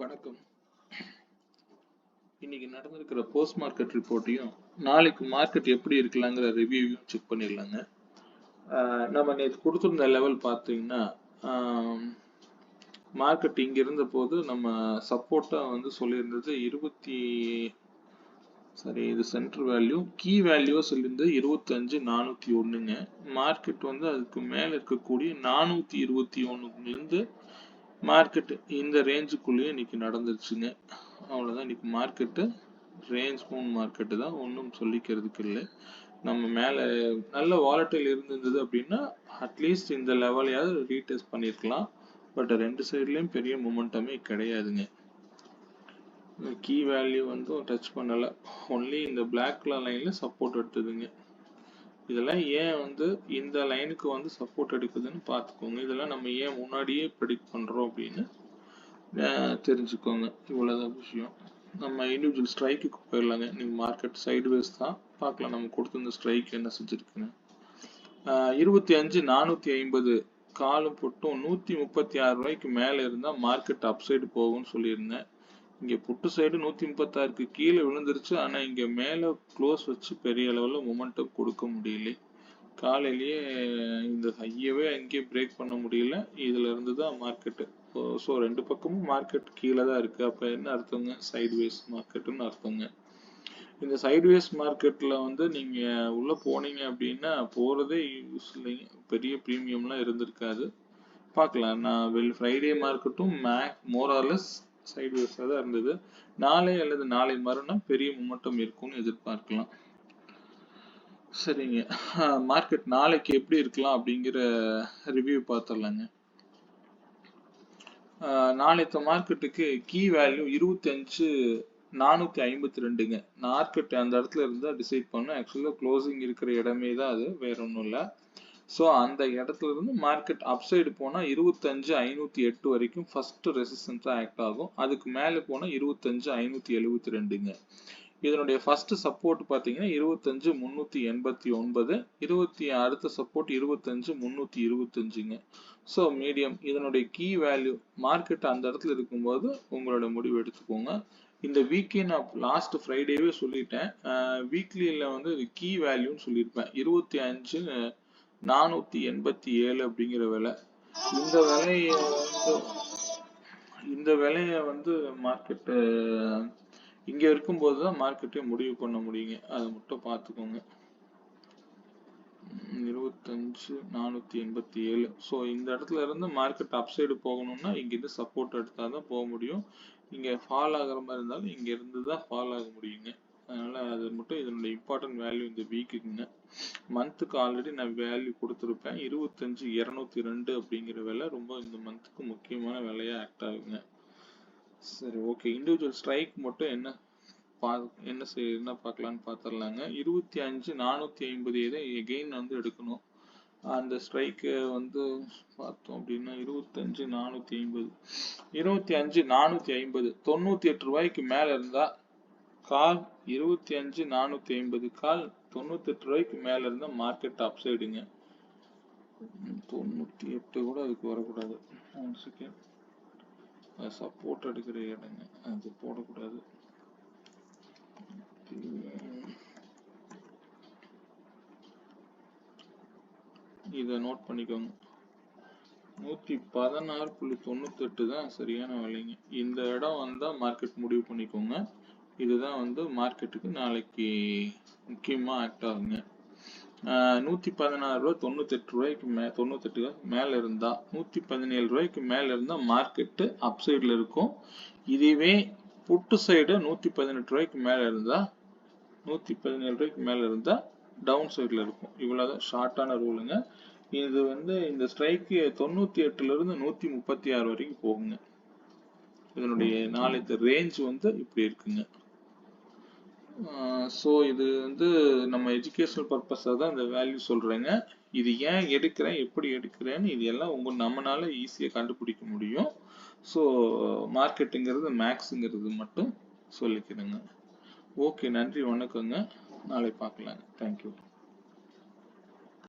வணக்கம். இன்னைக்கு நடந்திருக்கிற post market ரிப்போர்ட்டையும் நாளைக்கு மார்க்கெட் எப்படி இருக்கலாங்கிற ரிவ்யூவையும் செக் பண்ணிடலாங்க. நம்ம நேற்று கொடுத்துருந்த லெவல் பார்த்தீங்கன்னா மார்க்கெட் இங்கே இருந்த போது நம்ம சப்போர்ட்டாக வந்து சொல்லியிருந்தது இது சென்டர் வேல்யூ கீ வேல்யூவாக சொல்லியிருந்தது 25,401ங்க. மார்க்கெட் வந்து அதுக்கு மேலே இருக்கக்கூடிய 421லேருந்து மார்க்கெட் இந்த ரேஞ்சுக்குள்ளேயே இன்னைக்கு நடந்துருச்சுங்க. அவ்வளோதான். இன்னைக்கு மார்க்கெட்டு ரேஞ்ச் மூன் மார்க்கெட்டு தான், ஒன்றும் சொல்லிக்கிறதுக்கு இல்லை. நம்ம மேலே நல்ல வாலட்டைல் இருந்தது அப்படின்னா அட்லீஸ்ட் இந்த லெவலையாவது ரீடெஸ்ட் பண்ணியிருக்கலாம். பட் ரெண்டு சைட்லேயும் பெரிய மொமெண்டமே கிடையாதுங்க. கீ வேல்யூ வந்து டச் பண்ணலை, ஒன்லி இந்த பிளாக் லைனில் சப்போர்ட் எடுத்ததுங்க. இதெல்லாம் ஏன் வந்து இந்த லைனுக்கு வந்து சப்போர்ட் எடுக்குதுன்னு பார்த்துக்கோங்க. இதெல்லாம் நம்ம ஏன் முன்னாடியே ப்ரெடிக்ட் பண்ணுறோம் அப்படின்னு தெரிஞ்சுக்கோங்க. இவ்வளோதான் விஷயம். நம்ம இண்டிவிஜுவல் ஸ்ட்ரைக்குக்கு போயிடலாங்க. நீங்கள் மார்க்கெட் சைடுவேஸ் தான் பார்க்கலாம். நம்ம கொடுத்துருந்த ஸ்ட்ரைக் என்ன செஞ்சுருக்குங்க. 25,450 காலும் போட்டும் 136 ரூபாய்க்கு மேலே இருந்தால் மார்க்கெட் அப்சைடு போகும்னு சொல்லியிருந்தேன். இங்கே புட்டு சைடு 136க்கு கீழே விழுந்துருச்சு. ஆனால் இங்கே மேலே க்ளோஸ் வச்சு பெரிய அளவில் மொமெண்டம் கொடுக்க முடியல. காலையிலேயே இந்த ஹையவே அங்கேயே பிரேக் பண்ண முடியல. இதில் இருந்து தான் மார்க்கெட்டு. ஸோ ரெண்டு பக்கமும் மார்க்கெட் கீழே தான் இருக்குது. அப்போ என்ன அர்த்தங்க? சைட்வேஸ் மார்க்கெட்டுன்னு அர்த்தங்க. இந்த சைட்வேஸ் மார்க்கெட்டில் வந்து நீங்கள் உள்ளே போனீங்க அப்படின்னா போகிறதே யூஸ் இல்லைங்க. பெரிய ப்ரீமியம்லாம் இருந்திருக்காது. பார்க்கலாம். நான் ஃப்ரைடே மார்க்கெட்டும் மோரார்லெஸ் சைட்வேஸாக தான் இருந்தது. நாளை அல்லது நாளை மறுநாள் பெரிய மொமெண்டம் இருக்கும்னு எதிர்பார்க்கலாம். சரிங்க. மார்க்கெட் நாளைக்கு எப்படி இருக்கலாம் அப்படிங்கிற ரிவ்யூ பார்த்துடலாங்க. நாளைக்கு மார்க்கெட்டுக்கு கீ வேல்யூ 25,452ங்க. மார்க்கெட் அந்த இடத்துல இருந்தால் டிசைட் பண்ணும். ஆக்சுவலாக க்ளோசிங் இருக்கிற இடமே தான் அது, வேற ஒன்றும் இல்லை. ஸோ அந்த இடத்துல இருந்து மார்க்கெட் அப்சைடு போனால் 25,508 வரைக்கும் ஃபர்ஸ்ட் ரெசிஸ்டன்ஸாக ஆக்ட் ஆகும். அதுக்கு மேலே போனால் 25,572ங்க. இதனுடைய ஃபர்ஸ்ட் சப்போர்ட் பார்த்தீங்கன்னா 25,389, அடுத்த சப்போர்ட் 25,325ங்க. So medium. இதனுடைய கீ வேல்யூ மார்க்கெட் அந்த இடத்துல இருக்கும்போது உங்களோட முடிவு எடுத்துக்கோங்க. இந்த வீக்கே நான் லாஸ்ட் ஃப்ரைடேவே சொல்லிட்டேன். வீக்லியில் வந்து இது கீ வேல்யூன்னு சொல்லியிருப்பேன். 25,487 அப்படிங்கிற விலை. இந்த விலையை வந்து மார்க்கெட்டு இங்க இருக்கும்போது தான் மார்க்கெட்டே முடிவு பண்ண முடியுங்க. அதை மட்டும் பார்த்துக்கோங்க. 25,487. ஸோ இந்த இடத்துல இருந்து மார்க்கெட் அப்சைடு போகணும்னா இங்கிருந்து சப்போர்ட் எடுத்தால் தான் போக முடியும். இங்கே ஃபால் ஆகிற மாதிரி இருந்தாலும் இங்கே இருந்து தான் ஃபால் ஆக முடியுங்க. அதனால அது மட்டும் இதனுடைய இம்பார்ட்டன்ட் வேல்யூ இந்த வீக்குங்க. மந்த்துக்கு ஆல்ரெடி நான் வேல்யூ கொடுத்துருப்பேன். 25,202 அப்படிங்கிற விலை ரொம்ப இந்த மந்த்துக்கு முக்கியமான விலையா ஆக்ட் ஆகுங்க. சரி, ஓகே. இண்டிவிஜுவல் ஸ்ட்ரைக் மட்டும் என்ன பார்க்கலான்னு பார்த்துடலாங்க. 25,450 எகெயின் வந்து எடுக்கணும். அந்த ஸ்ட்ரைக்கு வந்து பார்த்தோம் அப்படின்னா 25,450 98 ரூபாய்க்கு மேல இருந்தா கால், 25,450 கால், 98 ரூபாய்க்கு மேல இருந்தா மார்க்கெட் அப்சைடுங்க. 98 கூட அதுக்கு வரக்கூடாது. One second. சப்போர்ட் எடுக்கிற இடங்க, அது போடக்கூடாது. இதை நோட் பண்ணிக்கோங்க. 116.98 தான் சரியான விலைங்க. இந்த இடம் வந்தா மார்க்கெட் முடிவு பண்ணிக்கோங்க. இதுதான் வந்து மார்க்கெட்டுக்கு நாளைக்கு முக்கியமா ஆக்ட் ஆகுங்க. 116.98 ரூபாய்க்கு 98 மேல இருந்தா 117 ரூபாய்க்கு மேல இருந்தா மார்க்கெட்டு அப்சைட்ல இருக்கும். இதுவே புட்டு சைடு 118 ரூபாய்க்கு மேல இருந்தா 117 ரூபாய்க்கு மேல இருந்தா டவுன் சைட்ல இருக்கும். இவ்வளவுதான் ஷார்ட்டான ரூலுங்க. இது வந்து இந்த ஸ்ட்ரைக்கு 98ல இருந்து 136 வரைக்கும் போகுங்க. இதனுடைய நாளைக்கு ரேஞ்ச் வந்து இப்படி இருக்குங்க. ஸோ இது வந்து நம்ம எஜுகேஷனல் பர்பஸாக தான் இந்த வேல்யூ சொல்கிறேங்க. இது ஏன் எடுக்கிறேன், எப்படி எடுக்கிறேன்னு இது எல்லாம் நம்மளால ஈஸியாக கண்டுபிடிக்க முடியும். ஸோ மார்க்கெட்டுங்கிறது மேக்ஸுங்கிறது மட்டும் சொல்லிக்கிறேங்க. ஓகே, நன்றி, வணக்கங்க. நாளை பார்க்கலாங்க. தேங்க்யூ.